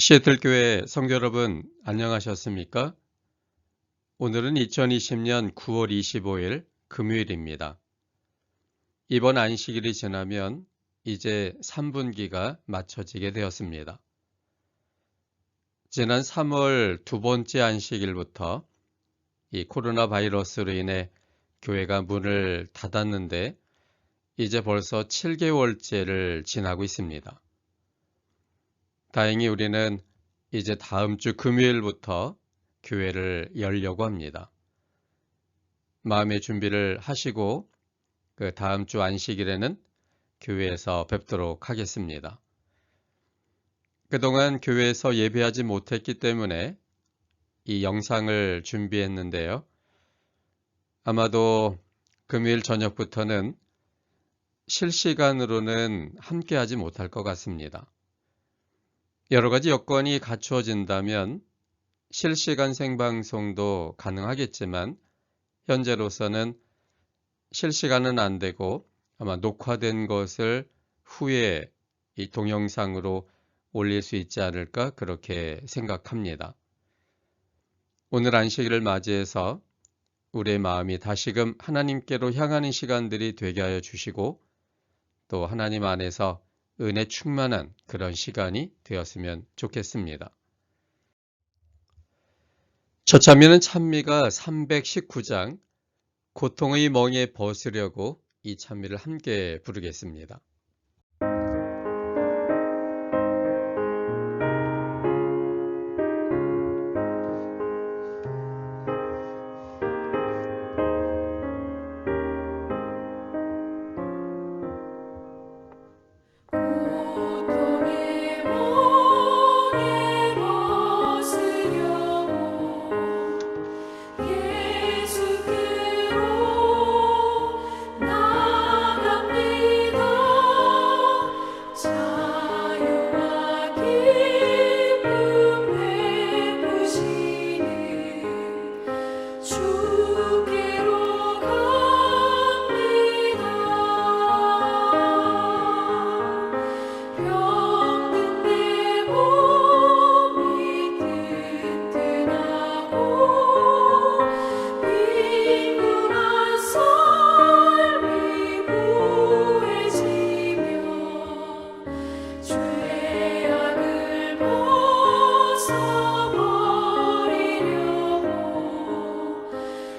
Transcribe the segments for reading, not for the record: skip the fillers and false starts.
시애틀교회 성도 여러분, 안녕하셨습니까? 오늘은 2020년 9월 25일 금요일입니다. 이번 안식일이 지나면 이제 3분기가 맞춰지게 되었습니다. 지난 3월 두 번째 안식일부터 이 코로나 바이러스로 인해 교회가 문을 닫았는데 이제 벌써 7개월째를 지나고 있습니다. 다행히 우리는 이제 다음 주 금요일부터 교회를 열려고 합니다. 마음의 준비를 하시고 그 다음 주 안식일에는 교회에서 뵙도록 하겠습니다. 그동안 교회에서 예배하지 못했기 때문에 이 영상을 준비했는데요. 아마도 금요일 저녁부터는 실시간으로는 함께하지 못할 것 같습니다. 여러 가지 여건이 갖추어진다면 실시간 생방송도 가능하겠지만 현재로서는 실시간은 안 되고 아마 녹화된 것을 후에 이 동영상으로 올릴 수 있지 않을까 그렇게 생각합니다. 오늘 안식일을 맞이해서 우리의 마음이 다시금 하나님께로 향하는 시간들이 되게 하여 주시고 또 하나님 안에서 은혜 충만한 그런 시간이 되었으면 좋겠습니다. 첫 찬미는 찬미가 319장 고통의 멍에 벗으려고 이 찬미를 함께 부르겠습니다. 고통의 멍에 벗으려고 예수께로 나갑니다. 자유와 기쁨 베푸시는 주께로 갑니다. 병든 내 몸이 튼튼하고 빈곤한 삶이 부해지며 죄악을 벗어버리려고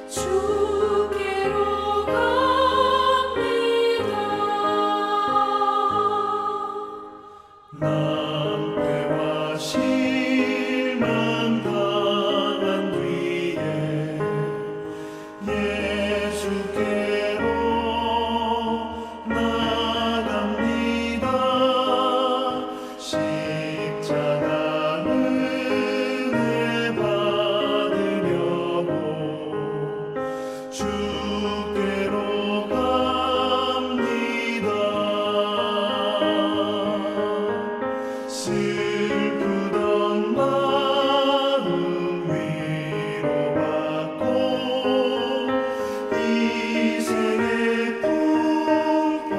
주께로 갑니다. 낭패와 실망 당한 뒤에 예수께로 나갑니다. 십자가 은혜 받으려고 주께로 갑니다. 슬프던 마음 위로받고 이생의 풍파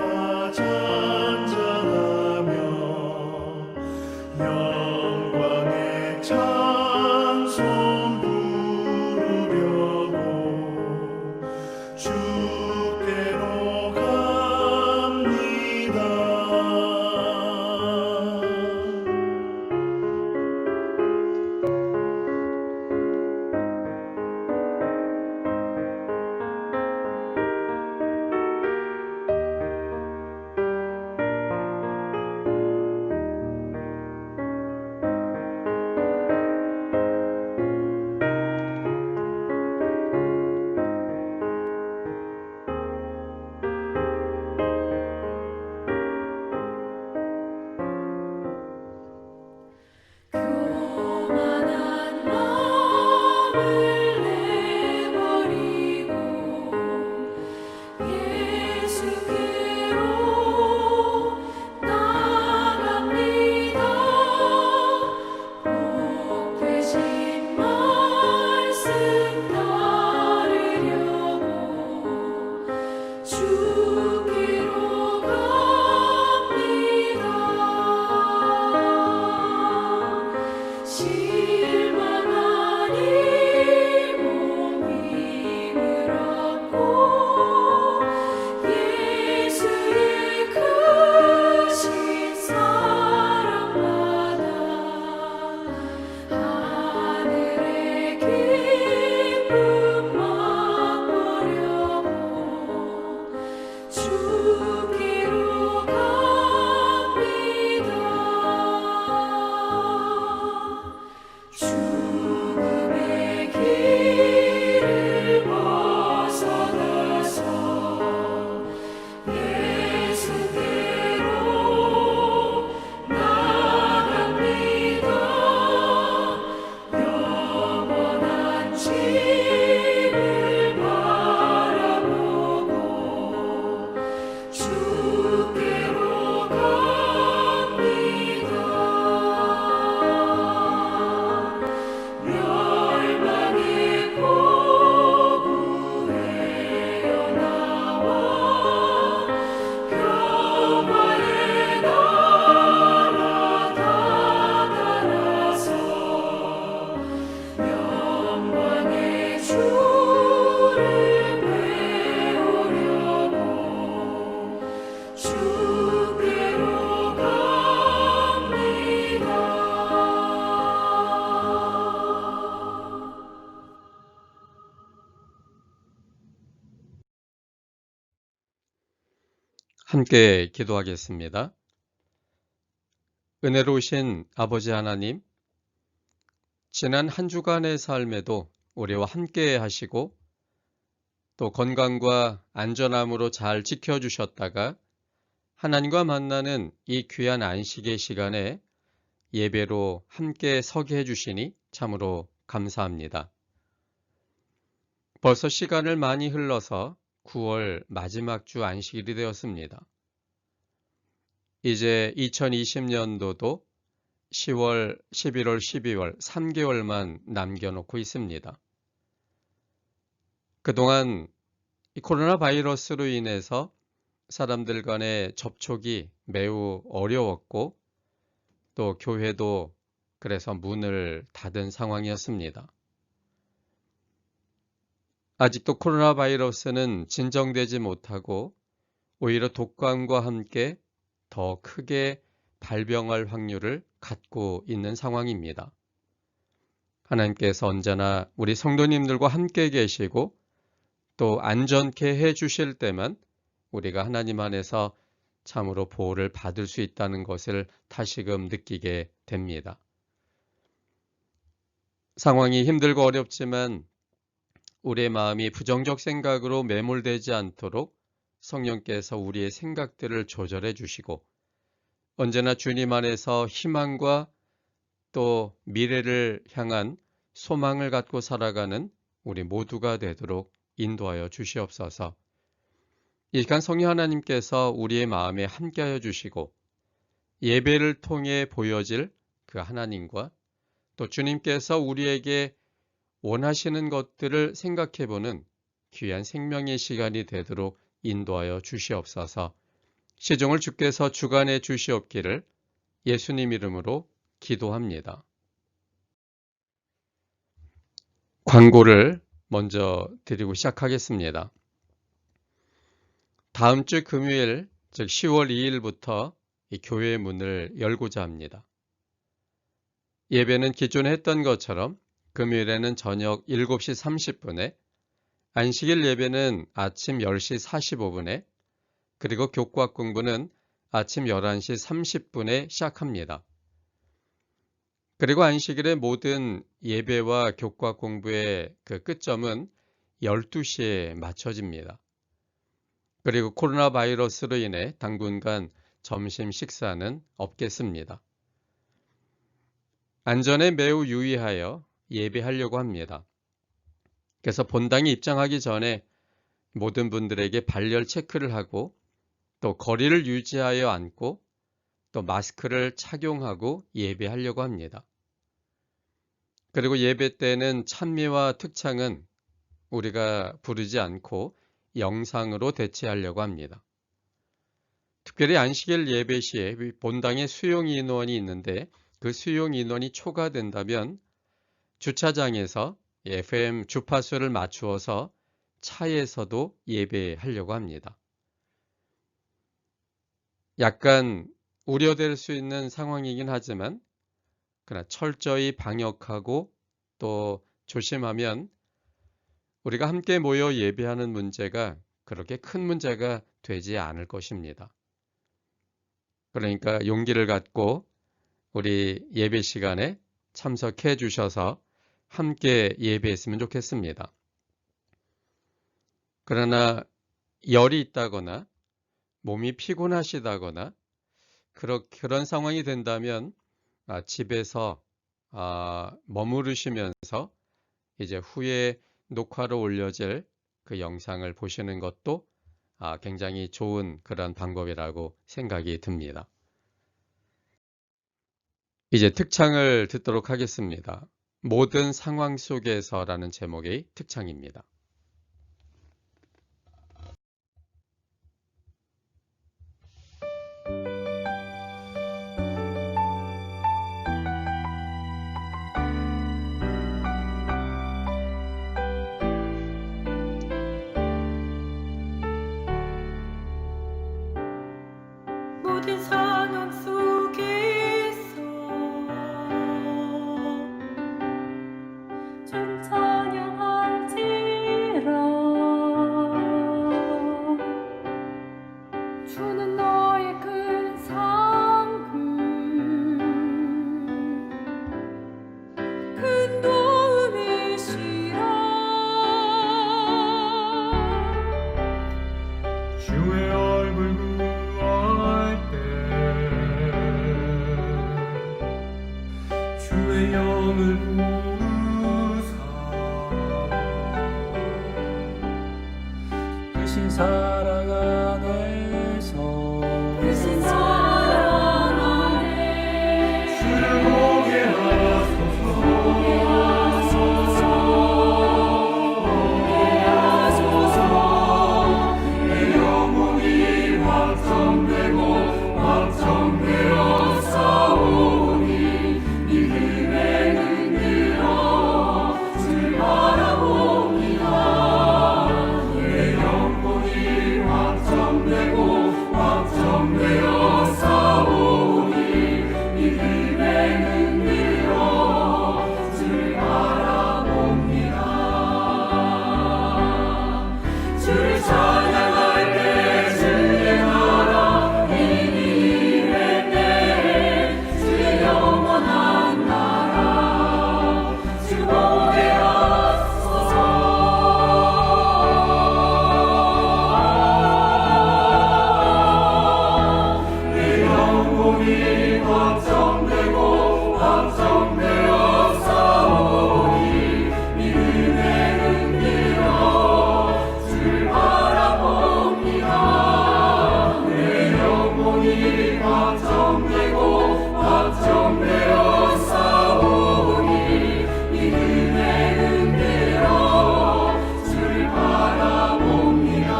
잔잔하며 영광의 찬송 부르려고 주께로 갑니다. 함께 기도하겠습니다. 은혜로우신 아버지 하나님, 지난 한 주간의 삶에도 우리와 함께 하시고 또 건강과 안전함으로 잘 지켜주셨다가 하나님과 만나는 이 귀한 안식의 시간에 예배로 함께 서게 해주시니 참으로 감사합니다. 벌써 시간을 많이 흘러서 9월 마지막 주 안식일이 되었습니다. 이제 2020년도도 10월, 11월, 12월 3개월만 남겨놓고 있습니다. 그동안 이 코로나 바이러스로 인해서 사람들 간의 접촉이 매우 어려웠고 또 교회도 그래서 문을 닫은 상황이었습니다. 아직도 코로나 바이러스는 진정되지 못하고 오히려 독감과 함께 더 크게 발병할 확률을 갖고 있는 상황입니다. 하나님께서 언제나 우리 성도님들과 함께 계시고 또 안전케 해 주실 때만 우리가 하나님 안에서 참으로 보호를 받을 수 있다는 것을 다시금 느끼게 됩니다. 상황이 힘들고 어렵지만 우리의 마음이 부정적 생각으로 매몰되지 않도록 성령께서 우리의 생각들을 조절해 주시고 언제나 주님 안에서 희망과 또 미래를 향한 소망을 갖고 살아가는 우리 모두가 되도록 인도하여 주시옵소서. 이 시간 성령 하나님께서 우리의 마음에 함께하여 주시고 예배를 통해 보여질 그 하나님과 또 주님께서 우리에게 원하시는 것들을 생각해보는 귀한 생명의 시간이 되도록 인도하여 주시옵소서. 시종을 주께서 주관해 주시옵기를 예수님 이름으로 기도합니다. 광고를 먼저 드리고 시작하겠습니다. 다음 주 금요일, 즉 10월 2일부터 이 교회 문을 열고자 합니다. 예배는 기존에 했던 것처럼 금요일에는 저녁 7시 30분에, 안식일 예배는 아침 10시 45분에, 그리고 교과 공부는 아침 11시 30분에 시작합니다. 그리고 안식일의 모든 예배와 교과 공부의 그 끝점은 12시에 맞춰집니다. 그리고 코로나 바이러스로 인해 당분간 점심 식사는 없겠습니다. 안전에 매우 유의하여 예배하려고 합니다. 그래서 본당에 입장하기 전에 모든 분들에게 발열 체크를 하고 또 거리를 유지하여 앉고 또 마스크를 착용하고 예배하려고 합니다. 그리고 예배 때는 찬미와 특창은 우리가 부르지 않고 영상으로 대체하려고 합니다. 특별히 안식일 예배 시에 본당에 수용 인원이 있는데 그 수용 인원이 초과된다면 주차장에서 FM 주파수를 맞추어서 차에서도 예배하려고 합니다. 약간 우려될 수 있는 상황이긴 하지만 그러나 철저히 방역하고 또 조심하면 우리가 함께 모여 예배하는 문제가 그렇게 큰 문제가 되지 않을 것입니다. 그러니까 용기를 갖고 우리 예배 시간에 참석해 주셔서 함께 예배했으면 좋겠습니다. 그러나 열이 있다거나 몸이 피곤하시다거나 그런 상황이 된다면 집에서 머무르시면서 이제 후에 녹화로 올려질 그 영상을 보시는 것도 굉장히 좋은 그런 방법이라고 생각이 듭니다. 이제 특창을 듣도록 하겠습니다. 모든 상황 속에서라는 제목의 특창입니다. 모든 상황 속에서 좀 찬양할지 주의 영을 부르사 크신 사랑 안에서 크신 사랑 안에 주를 보게 하소서 내 영혼이 확정되고 확정되어 싸우니 믿음의 눈 들어 주를 바라봅니다. 내 영혼이 확정되고 확정되어 싸우니 믿음의 눈 들어 주를 바라봅니다. 주를 찬양할 때 주의 나라 이미 임했네. 주의 영원한 나라 주 보게 하소서. 내 영혼이 확정되고 확정되어 싸우니 믿음의 눈 들어 주를 바라봅니다. 내 영혼이 확정되고 확정되어 싸우니 믿음의 눈 들어 주를 바라봅니다.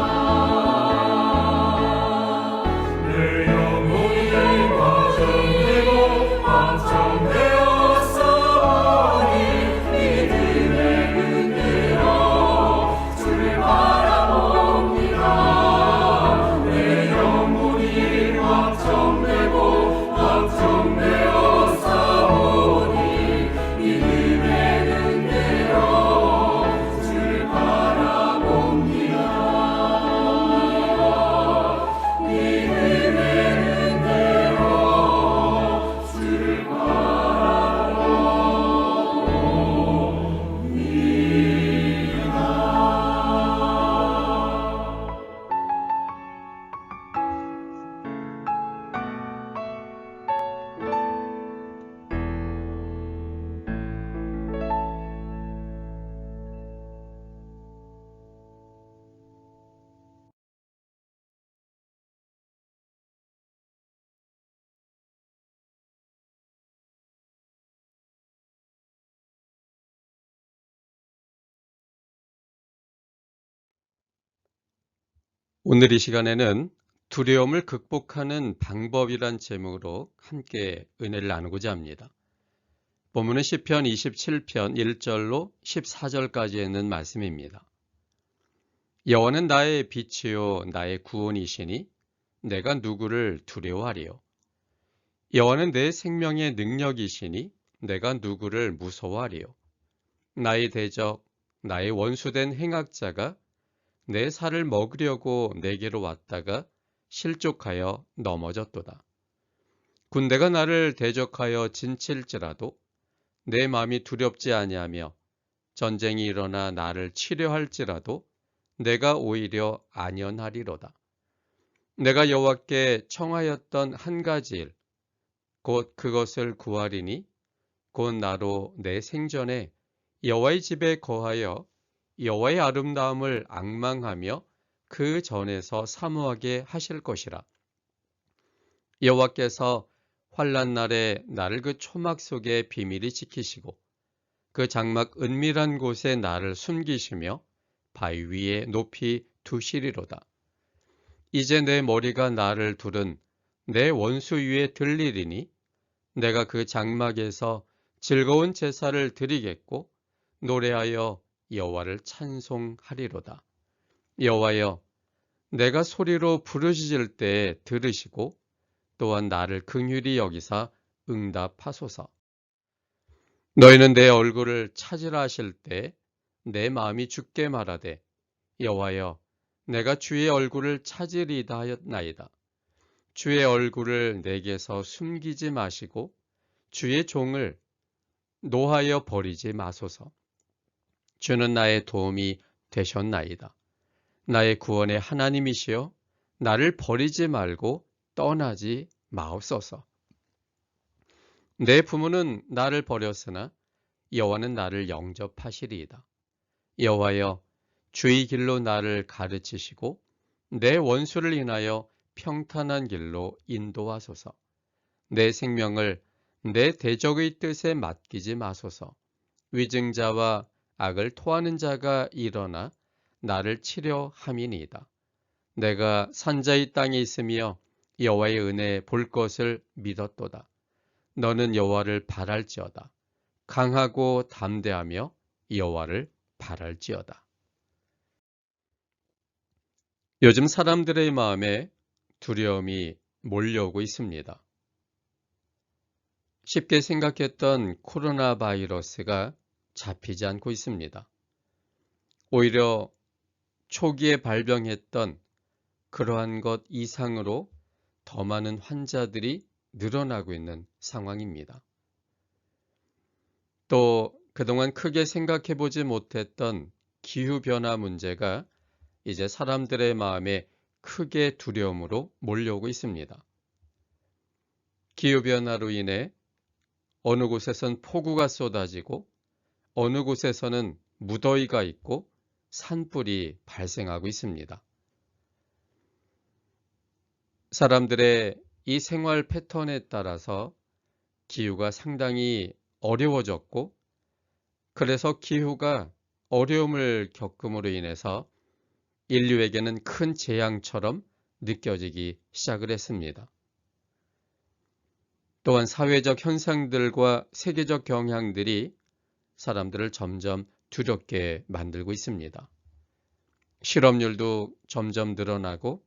내 영혼이 확정되고 확정되어 싸우니 믿음의 눈 들어 주를 바라봅니다. 내 영혼이 확정되고 확정되어 싸우니 믿음의 눈 들어 주를 바라봅니다. 믿음의 눈 들어 주를 바라봅니다. 오늘 이 시간에는 두려움을 극복하는 방법이란 제목으로 함께 은혜를 나누고자 합니다. 본문은 시편 27편 1절로 14절까지 있는 말씀입니다. 여호와는 나의 빛이요 나의 구원이시니 내가 누구를 두려워하리요. 여호와는 내 생명의 능력이시니 내가 누구를 무서워하리요. 나의 대적, 나의 원수된 행악자가 내 살을 먹으려고 내게로 왔다가 실족하여 넘어졌도다. 군대가 나를 대적하여 진칠지라도 내 마음이 두렵지 아니하며 전쟁이 일어나 나를 치려할지라도 내가 오히려 안연하리로다. 내가 여호와께 청하였던 한 가지 일, 곧 그것을 구하리니 곧 나로 내 생전에 여호와의 집에 거하여 여호와의 아름다움을 앙망하며 그 전에서 사모하게 하실 것이라. 여호와께서 환난 날에 나를 그 초막 속에 비밀히 지키시고 그 장막 은밀한 곳에 나를 숨기시며 바위 위에 높이 두시리로다. 이제 내 머리가 나를 두른 내 원수 위에 들리리니 내가 그 장막에서 즐거운 제사를 드리겠고 노래하여 여호와를 찬송하리로다. 여호와여, 내가 소리로 부르짖을 때 들으시고 또한 나를 긍휼히 여기사 응답하소서. 너희는 내 얼굴을 찾으라 하실 때 내 마음이 죽게 말하되 여호와여, 내가 주의 얼굴을 찾으리다 하였나이다. 주의 얼굴을 내게서 숨기지 마시고 주의 종을 노하여 버리지 마소서. 주는 나의 도움이 되셨나이다. 나의 구원의 하나님이시여 나를 버리지 말고 떠나지 마옵소서. 내 부모는 나를 버렸으나 여호와는 나를 영접하시리이다. 여호와여, 주의 길로 나를 가르치시고 내 원수를 인하여 평탄한 길로 인도하소서. 내 생명을 내 대적의 뜻에 맡기지 마소서. 위증자와 악을 토하는 자가 일어나 나를 치려 함이니이다. 내가 산자의 땅에 있으며 여호와의 은혜 볼 것을 믿었도다. 너는 여호와를 바랄지어다. 강하고 담대하며 여호와를 바랄지어다. 요즘 사람들의 마음에 두려움이 몰려오고 있습니다. 쉽게 생각했던 코로나 바이러스가 잡히지 않고 있습니다. 오히려 초기에 발병했던 그러한 것 이상으로 더 많은 환자들이 늘어나고 있는 상황입니다. 또 그동안 크게 생각해 보지 못했던 기후변화 문제가 이제 사람들의 마음에 크게 두려움으로 몰려오고 있습니다. 기후변화로 인해 어느 곳에선 폭우가 쏟아지고 어느 곳에서는 무더위가 있고 산불이 발생하고 있습니다. 사람들의 이 생활 패턴에 따라서 기후가 상당히 어려워졌고, 그래서 기후가 어려움을 겪음으로 인해서 인류에게는 큰 재앙처럼 느껴지기 시작을 했습니다. 또한 사회적 현상들과 세계적 경향들이 사람들을 점점 두렵게 만들고 있습니다. 실업률도 점점 늘어나고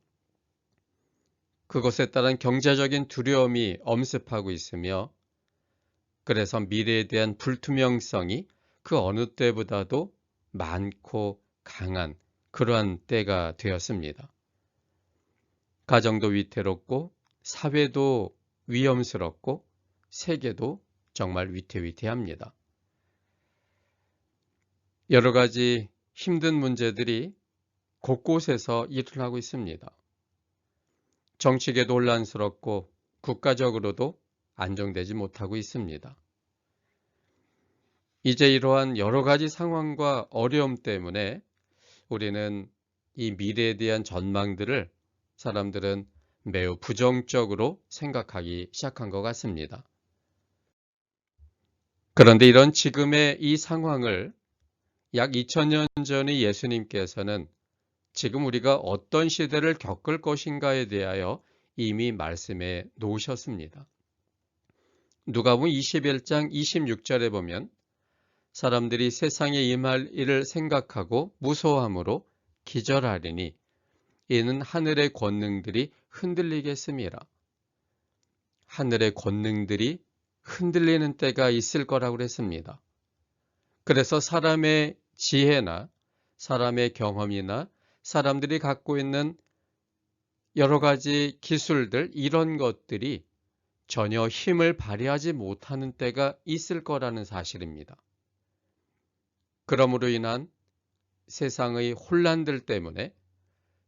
그것에 따른 경제적인 두려움이 엄습하고 있으며, 그래서 미래에 대한 불투명성이 그 어느 때보다도 많고 강한 그러한 때가 되었습니다. 가정도 위태롭고 사회도 위험스럽고 세계도 정말 위태위태합니다. 여러 가지 힘든 문제들이 곳곳에서 일어나고 있습니다. 정치계도 혼란스럽고 국가적으로도 안정되지 못하고 있습니다. 이제 이러한 여러 가지 상황과 어려움 때문에 우리는 이 미래에 대한 전망들을 사람들은 매우 부정적으로 생각하기 시작한 것 같습니다. 그런데 이런 지금의 이 상황을 약 2000년 전의 예수님께서는 지금 우리가 어떤 시대를 겪을 것인가에 대하여 이미 말씀해 놓으셨습니다. 누가복음 21장 26절에 보면 사람들이 세상에 임할 일을 생각하고 무서워함으로 기절하리니 이는 하늘의 권능들이 흔들리겠음이라. 하늘의 권능들이 흔들리는 때가 있을 거라고 그랬습니다. 그래서 사람의 지혜나 사람의 경험이나 사람들이 갖고 있는 여러 가지 기술들, 이런 것들이 전혀 힘을 발휘하지 못하는 때가 있을 거라는 사실입니다. 그러므로 인한 세상의 혼란들 때문에,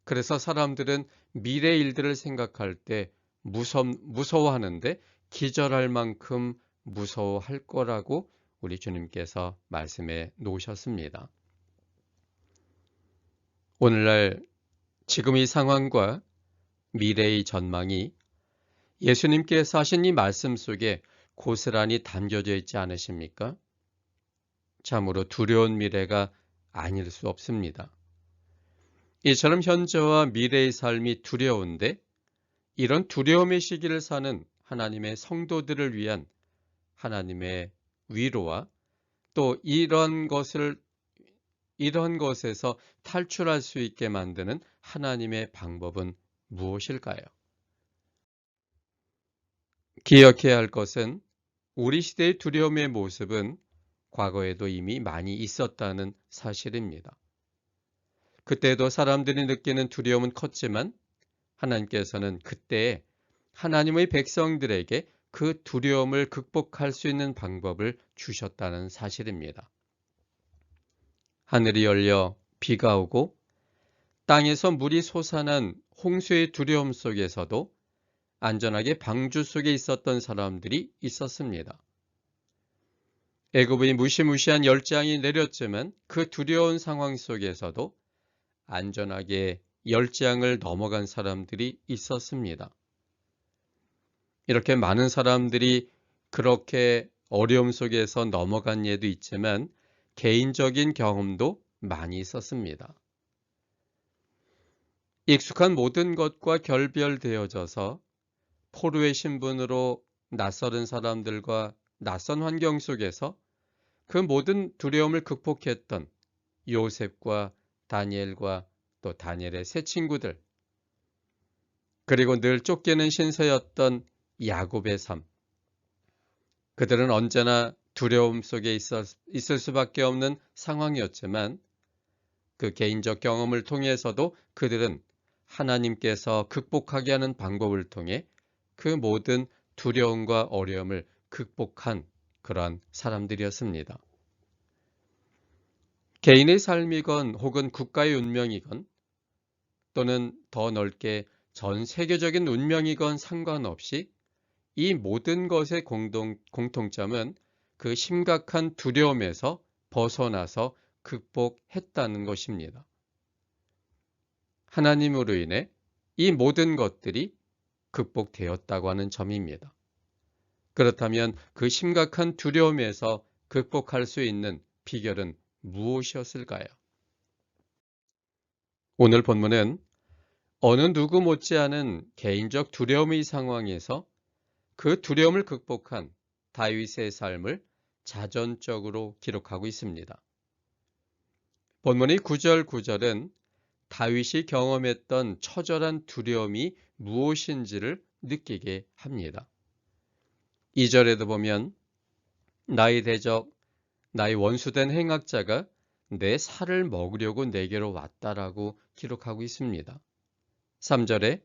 그래서 사람들은 미래 일들을 생각할 때 무서워하는데 기절할 만큼 무서워할 거라고 우리 주님께서 말씀해 놓으셨습니다. 오늘날 지금 이 상황과 미래의 전망이 예수님께서 하신 이 말씀 속에 고스란히 담겨져 있지 않으십니까? 참으로 두려운 미래가 아닐 수 없습니다. 이처럼 현재와 미래의 삶이 두려운데, 이런 두려움의 시기를 사는 하나님의 성도들을 위한 하나님의 위로와 또 이런 것에서 탈출할 수 있게 만드는 하나님의 방법은 무엇일까요? 기억해야 할 것은 우리 시대의 두려움의 모습은 과거에도 이미 많이 있었다는 사실입니다. 그때도 사람들이 느끼는 두려움은 컸지만 하나님께서는 그때 하나님의 백성들에게 그 두려움을 극복할 수 있는 방법을 주셨다는 사실입니다. 하늘이 열려 비가 오고 땅에서 물이 솟아난 홍수의 두려움 속에서도 안전하게 방주 속에 있었던 사람들이 있었습니다. 애굽의 무시무시한 열재앙이 내렸지만 그 두려운 상황 속에서도 안전하게 열재앙을 넘어간 사람들이 있었습니다. 이렇게 많은 사람들이 그렇게 어려움 속에서 넘어간 예도 있지만 개인적인 경험도 많이 있었습니다. 익숙한 모든 것과 결별되어져서 포로의 신분으로 낯설은 사람들과 낯선 환경 속에서 그 모든 두려움을 극복했던 요셉과 다니엘과 또 다니엘의 세 친구들, 그리고 늘 쫓기는 신세였던 야곱의 삶. 그들은 언제나 두려움 속에 있을 수밖에 없는 상황이었지만 그 개인적 경험을 통해서도 그들은 하나님께서 극복하게 하는 방법을 통해 그 모든 두려움과 어려움을 극복한 그러한 사람들이었습니다. 개인의 삶이건 혹은 국가의 운명이건 또는 더 넓게 전 세계적인 운명이건 상관없이 이 모든 것의 공통점은 그 심각한 두려움에서 벗어나서 극복했다는 것입니다. 하나님으로 인해 이 모든 것들이 극복되었다고 하는 점입니다. 그렇다면 그 심각한 두려움에서 극복할 수 있는 비결은 무엇이었을까요? 오늘 본문은 어느 누구 못지않은 개인적 두려움의 상황에서 그 두려움을 극복한 다윗의 삶을 자전적으로 기록하고 있습니다. 본문의 9절 9절은 다윗이 경험했던 처절한 두려움이 무엇인지를 느끼게 합니다. 2절에도 보면 나의 대적, 나의 원수된 행악자가 내 살을 먹으려고 내게로 왔다라고 기록하고 있습니다. 3절에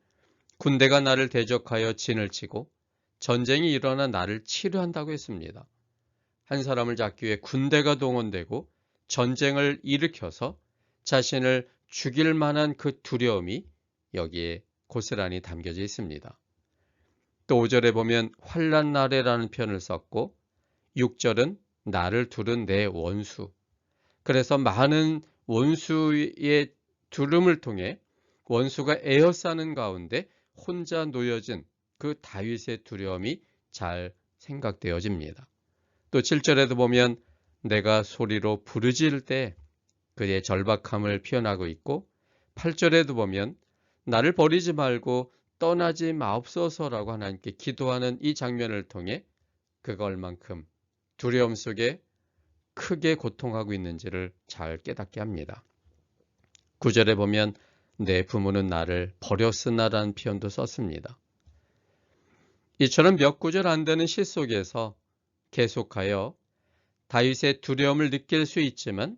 군대가 나를 대적하여 진을 치고 전쟁이 일어나 나를 치료한다고 했습니다. 한 사람을 잡기 위해 군대가 동원되고 전쟁을 일으켜서 자신을 죽일 만한 그 두려움이 여기에 고스란히 담겨져 있습니다. 또 5절에 보면 환난 날에라는 표현을 썼고 6절은 나를 두른 내 원수. 그래서 많은 원수의 두름을 통해 원수가 에워싸는 가운데 혼자 놓여진 그 다윗의 두려움이 잘 생각되어집니다. 또 7절에도 보면 내가 소리로 부르짖을 때 그의 절박함을 표현하고 있고 8절에도 보면 나를 버리지 말고 떠나지 마옵소서라고 하나님께 기도하는 이 장면을 통해 그가 얼만큼 두려움 속에 크게 고통하고 있는지를 잘 깨닫게 합니다. 9절에 보면 내 부모는 나를 버렸으나라는 표현도 썼습니다. 이처럼 몇 구절 안 되는 시 속에서 계속하여 다윗의 두려움을 느낄 수 있지만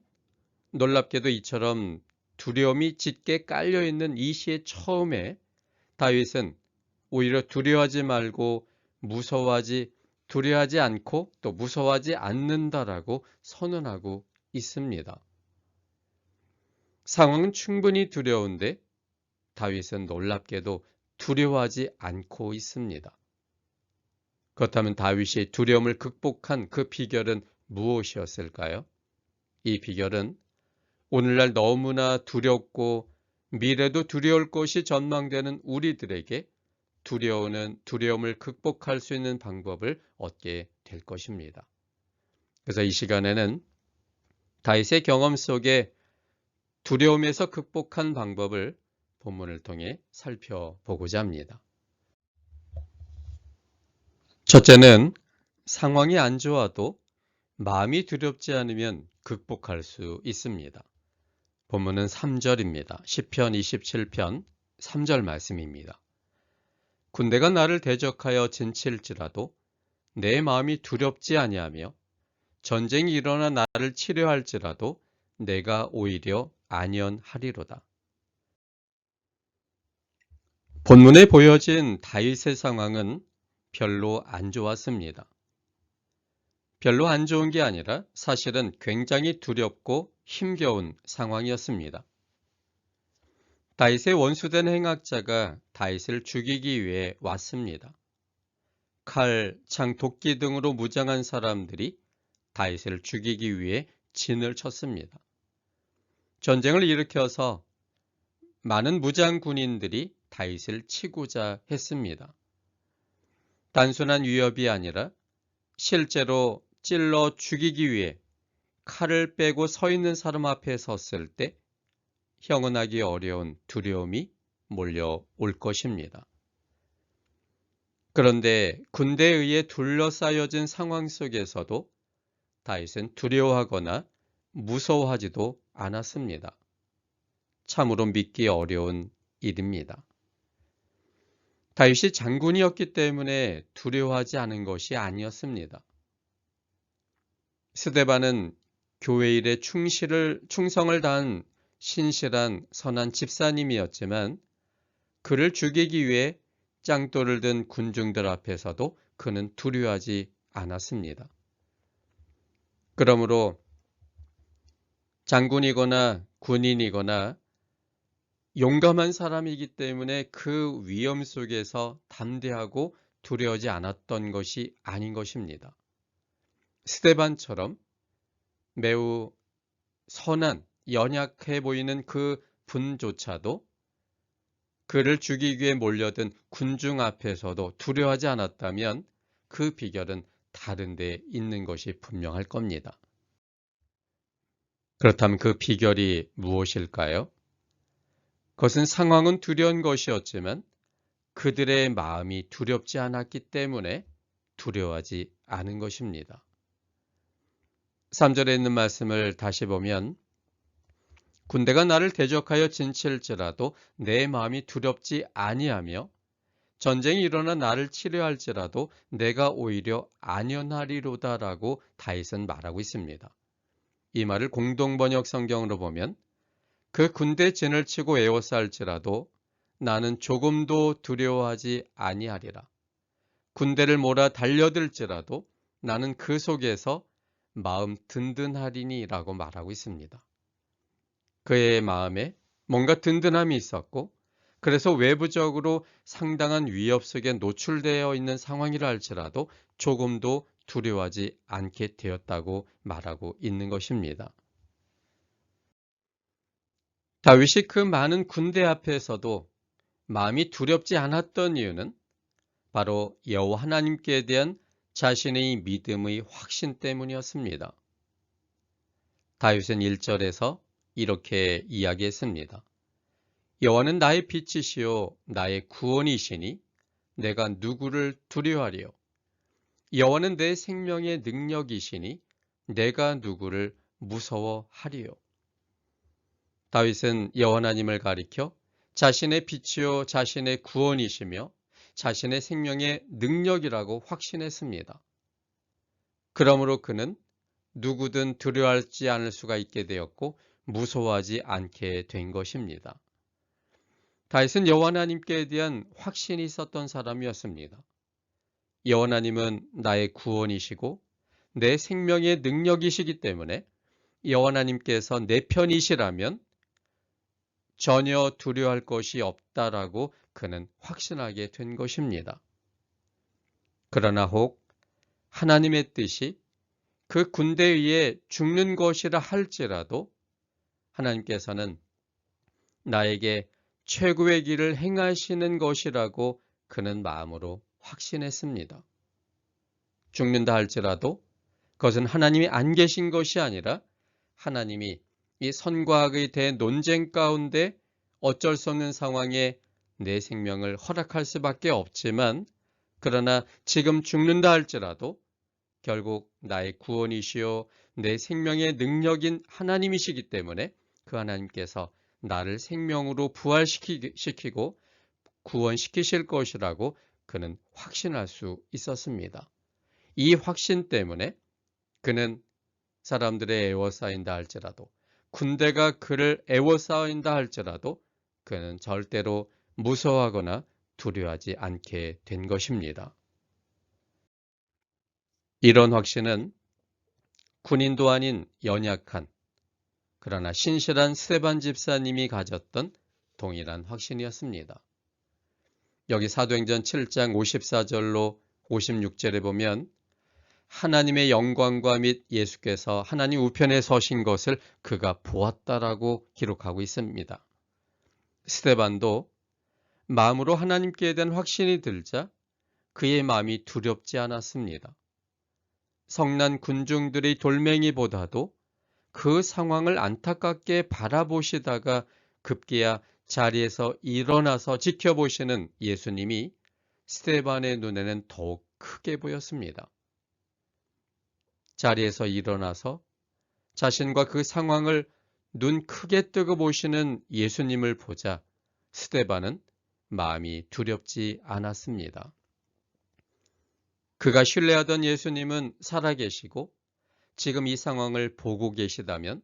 놀랍게도 이처럼 두려움이 짙게 깔려있는 이 시의 처음에 다윗은 오히려 두려워하지 말고 두려워하지 않고 또 무서워하지 않는다라고 선언하고 있습니다. 상황은 충분히 두려운데 다윗은 놀랍게도 두려워하지 않고 있습니다. 그렇다면 다윗이 두려움을 극복한 그 비결은 무엇이었을까요? 이 비결은 오늘날 너무나 두렵고 미래도 두려울 것이 전망되는 우리들에게 두려움을 극복할 수 있는 방법을 얻게 될 것입니다. 그래서 이 시간에는 다윗의 경험 속에 두려움에서 극복한 방법을 본문을 통해 살펴보고자 합니다. 첫째는 상황이 안 좋아도 마음이 두렵지 않으면 극복할 수 있습니다. 본문은 3절입니다. 시편 27편 3절 말씀입니다. 군대가 나를 대적하여 진칠지라도 내 마음이 두렵지 아니하며 전쟁이 일어나 나를 치료할지라도 내가 오히려 안연하리로다. 본문에 보여진 다윗의 상황은 별로 안 좋았습니다. 별로 안 좋은 게 아니라 사실은 굉장히 두렵고 힘겨운 상황이었습니다. 다윗의 원수된 행악자가 다윗을 죽이기 위해 왔습니다. 칼, 창, 도끼 등으로 무장한 사람들이 다윗을 죽이기 위해 진을 쳤습니다. 전쟁을 일으켜서 많은 무장 군인들이 다윗을 치고자 했습니다. 단순한 위협이 아니라 실제로 찔러 죽이기 위해 칼을 빼고 서 있는 사람 앞에 섰을 때 형언하기 어려운 두려움이 몰려올 것입니다. 그런데 군대에 의해 둘러싸여진 상황 속에서도 다윗은 두려워하거나 무서워하지도 않았습니다. 참으로 믿기 어려운 일입니다. 다윗이 장군이었기 때문에 두려워하지 않은 것이 아니었습니다. 스데반은 교회 일에 충성을 다한 신실한 선한 집사님이었지만 그를 죽이기 위해 짱돌을 든 군중들 앞에서도 그는 두려워하지 않았습니다. 그러므로 장군이거나 군인이거나 용감한 사람이기 때문에 그 위험 속에서 담대하고 두려워하지 않았던 것이 아닌 것입니다. 스데반처럼 매우 선한 연약해 보이는 그 분조차도 그를 죽이기 위해 몰려든 군중 앞에서도 두려워하지 않았다면 그 비결은 다른 데 있는 것이 분명할 겁니다. 그렇다면 그 비결이 무엇일까요? 그것은 상황은 두려운 것이었지만 그들의 마음이 두렵지 않았기 때문에 두려워하지 않은 것입니다. 3절에 있는 말씀을 다시 보면 군대가 나를 대적하여 진칠지라도 내 마음이 두렵지 아니하며 전쟁이 일어나 나를 치려할지라도 내가 오히려 안연하리로다라고 다윗은 말하고 있습니다. 이 말을 공동번역 성경으로 보면 그 군대 진을 치고 에워싸할지라도 나는 조금도 두려워하지 아니하리라. 군대를 몰아 달려들지라도 나는 그 속에서 마음 든든하리니라고 말하고 있습니다. 그의 마음에 뭔가 든든함이 있었고 그래서 외부적으로 상당한 위협 속에 노출되어 있는 상황이라 할지라도 조금도 두려워하지 않게 되었다고 말하고 있는 것입니다. 다윗이 그 많은 군대 앞에서도 마음이 두렵지 않았던 이유는 바로 여호와 하나님께 대한 자신의 믿음의 확신 때문이었습니다. 다윗은 1절에서 이렇게 이야기했습니다. 여호와는 나의 빛이시요 나의 구원이시니 내가 누구를 두려워하리요. 여호와는 내 생명의 능력이시니 내가 누구를 무서워하리요. 다윗은 여호와 하나님을 가리켜 자신의 빛이요 자신의 구원이시며 자신의 생명의 능력이라고 확신했습니다. 그러므로 그는 누구든 두려워하지 않을 수가 있게 되었고 무서워하지 않게 된 것입니다. 다윗은 여호와 하나님께 대한 확신이 있었던 사람이었습니다. 여호와 하나님은 나의 구원이시고 내 생명의 능력이시기 때문에 여호와 하나님께서 내 편이시라면 전혀 두려워할 것이 없다라고 그는 확신하게 된 것입니다. 그러나 혹 하나님의 뜻이 그 군대에 의해 죽는 것이라 할지라도 하나님께서는 나에게 최고의 길을 행하시는 것이라고 그는 마음으로 확신했습니다. 죽는다 할지라도 그것은 하나님이 안 계신 것이 아니라 하나님이 이 선과 악의 대논쟁 가운데 어쩔 수 없는 상황에 내 생명을 허락할 수밖에 없지만 그러나 지금 죽는다 할지라도 결국 나의 구원이시요 내 생명의 능력인 하나님이시기 때문에 그 하나님께서 나를 생명으로 부활시키고 구원시키실 것이라고 그는 확신할 수 있었습니다. 이 확신 때문에 그는 사람들의 애워싸인다 할지라도 군대가 그를 애워싸인다 할지라도 그는 절대로 무서워하거나 두려워하지 않게 된 것입니다. 이런 확신은 군인도 아닌 연약한 그러나 신실한 스데반 집사님이 가졌던 동일한 확신이었습니다. 여기 사도행전 7장 54절로 56절에 보면 하나님의 영광과 및 예수께서 하나님 우편에 서신 것을 그가 보았다라고 기록하고 있습니다. 스데반도 마음으로 하나님께 대한 확신이 들자 그의 마음이 두렵지 않았습니다. 성난 군중들의 돌멩이보다도 그 상황을 안타깝게 바라보시다가 급기야 자리에서 일어나서 지켜보시는 예수님이 스데반의 눈에는 더욱 크게 보였습니다. 자리에서 일어나서 자신과 그 상황을 눈 크게 뜨고 보시는 예수님을 보자 스데반은 마음이 두렵지 않았습니다. 그가 신뢰하던 예수님은 살아계시고 지금 이 상황을 보고 계시다면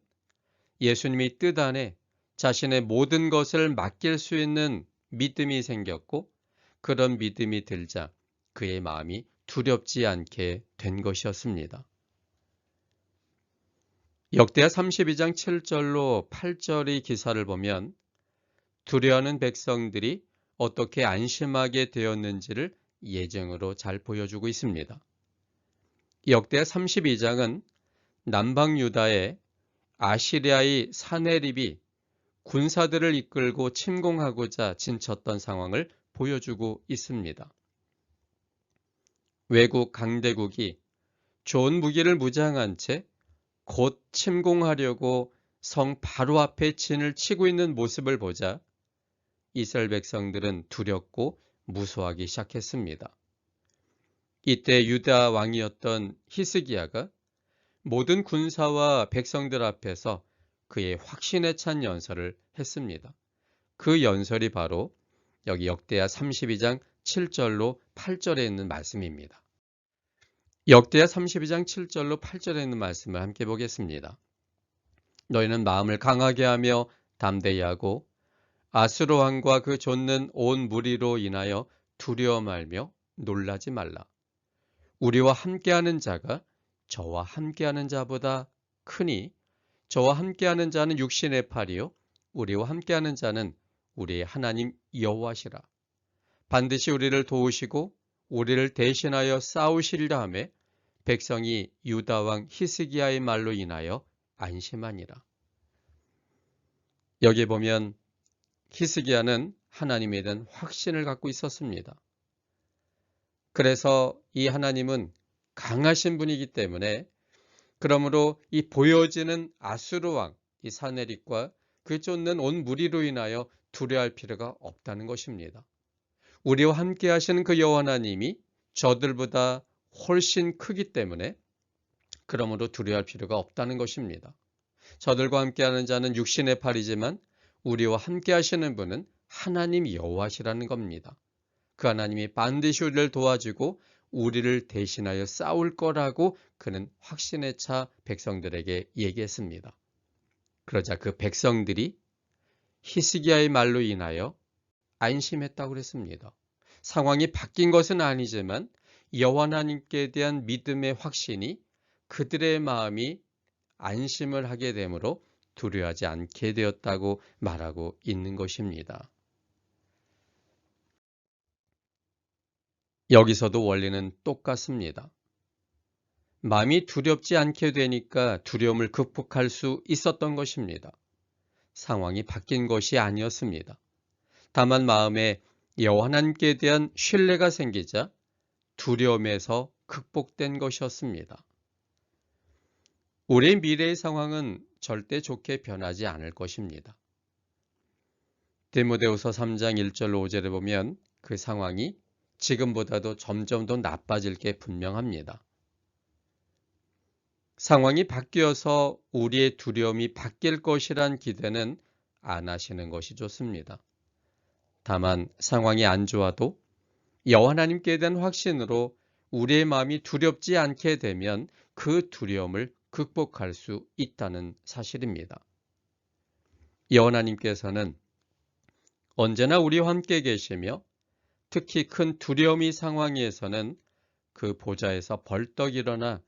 예수님의 뜻 안에 자신의 모든 것을 맡길 수 있는 믿음이 생겼고 그런 믿음이 들자 그의 마음이 두렵지 않게 된 것이었습니다. 역대하 32장 7절로 8절의 기사를 보면 두려워하는 백성들이 어떻게 안심하게 되었는지를 예증으로 잘 보여주고 있습니다. 역대하 32장은 남방 유다의 아시리아의 사네립이 군사들을 이끌고 침공하고자 진쳤던 상황을 보여주고 있습니다. 외국 강대국이 좋은 무기를 무장한 채 곧 침공하려고 성 바로 앞에 진을 치고 있는 모습을 보자 이스라엘 백성들은 두렵고 무서워하기 시작했습니다. 이때 유다 왕이었던 히스기야가 모든 군사와 백성들 앞에서 그의 확신에 찬 연설을 했습니다. 그 연설이 바로 여기 역대하 32장 7절로 8절에 있는 말씀입니다. 역대하 32장 7절로 8절에 있는 말씀을 함께 보겠습니다. 너희는 마음을 강하게 하며 담대히 하고 아수르 왕과 그 좇는 온 무리로 인하여 두려워 말며 놀라지 말라. 우리와 함께하는 자가 저와 함께하는 자보다 크니 저와 함께하는 자는 육신의 팔이요 우리와 함께하는 자는 우리의 하나님 여호와시라. 반드시 우리를 도우시고 우리를 대신하여 싸우시리라 하며 백성이 유다 왕 히스기야의 말로 인하여 안심하니라. 여기 보면 히스기야는 하나님에 대한 확신을 갖고 있었습니다. 그래서 이 하나님은 강하신 분이기 때문에 그러므로 이 보여지는 아수르 왕, 이 사네립과 그 쫓는 온 무리로 인하여 두려워할 필요가 없다는 것입니다. 우리와 함께 하시는 그 여호와 하나님이 저들보다 훨씬 크기 때문에 그러므로 두려워할 필요가 없다는 것입니다. 저들과 함께하는 자는 육신의 팔이지만 우리와 함께 하시는 분은 하나님 여호와시라는 겁니다. 그 하나님이 반드시 우리를 도와주고 우리를 대신하여 싸울 거라고 그는 확신에 차 백성들에게 얘기했습니다. 그러자 그 백성들이 히스기야의 말로 인하여 안심했다고 그랬습니다. 상황이 바뀐 것은 아니지만 여호와 하나님께 대한 믿음의 확신이 그들의 마음이 안심을 하게 되므로 두려워하지 않게 되었다고 말하고 있는 것입니다. 여기서도 원리는 똑같습니다. 마음이 두렵지 않게 되니까 두려움을 극복할 수 있었던 것입니다. 상황이 바뀐 것이 아니었습니다. 다만 마음에 여호와 하나님께 대한 신뢰가 생기자 두려움에서 극복된 것이었습니다. 우리의 미래의 상황은 절대 좋게 변하지 않을 것입니다. 디모데후서 3장 1절로 5절에 보면 그 상황이 지금보다도 점점 더 나빠질 게 분명합니다. 상황이 바뀌어서 우리의 두려움이 바뀔 것이란 기대는 안 하시는 것이 좋습니다. 다만 상황이 안 좋아도 여호와 하나님께 대한 확신으로 우리의 마음이 두렵지 않게 되면 그 두려움을 극복할 수 있다는 사실입니다. 여호와 하나님께서는 언제나 우리와 함께 계시며 특히 큰 두려움의 상황에서는 그 보좌에서 벌떡 일어나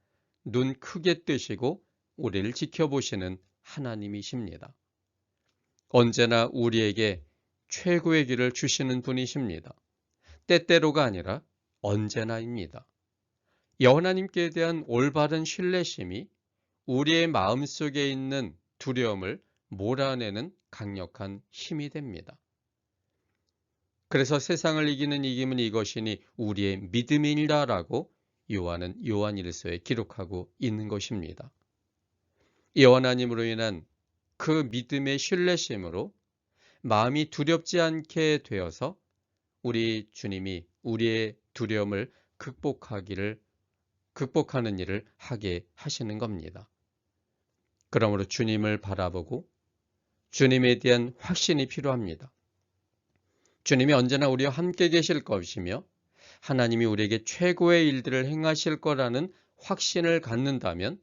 눈 크게 뜨시고 우리를 지켜보시는 하나님이십니다. 언제나 우리에게 최고의 길을 주시는 분이십니다. 때때로가 아니라 언제나입니다. 여호와 하나님께 대한 올바른 신뢰심이 우리의 마음속에 있는 두려움을 몰아내는 강력한 힘이 됩니다. 그래서 세상을 이기는 이김은 이것이니 우리의 믿음이라라고 요한은 요한일서에 기록하고 있는 것입니다. 여호와 하나님으로 인한 그 믿음의 신뢰심으로 마음이 두렵지 않게 되어서 우리 주님이 우리의 두려움을 극복하는 일을 하게 하시는 겁니다. 그러므로 주님을 바라보고 주님에 대한 확신이 필요합니다. 주님이 언제나 우리와 함께 계실 것이며 하나님이 우리에게 최고의 일들을 행하실 거라는 확신을 갖는다면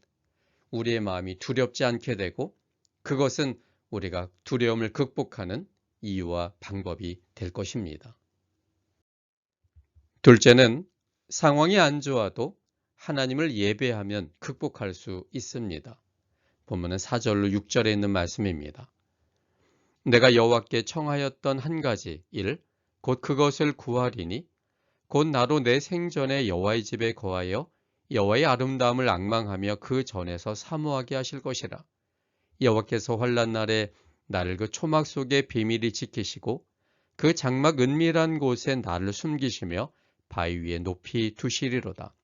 우리의 마음이 두렵지 않게 되고 그것은 우리가 두려움을 극복하는 이유와 방법이 될 것입니다. 둘째는 상황이 안 좋아도 하나님을 예배하면 극복할 수 있습니다. 본문은 4절로 6절에 있는 말씀입니다. 내가 여호와께 청하였던 한 가지 일, 곧 그것을 구하리니 곧 나로 내 생전에 여호와의 집에 거하여 여호와의 아름다움을 앙망하며 그 전에서 사모하게 하실 것이라. 여호와께서 환난 날에 나를 그 초막 속에 비밀히 지키시고 그 장막 은밀한 곳에 나를 숨기시며 바위 위에 높이 두시리로다.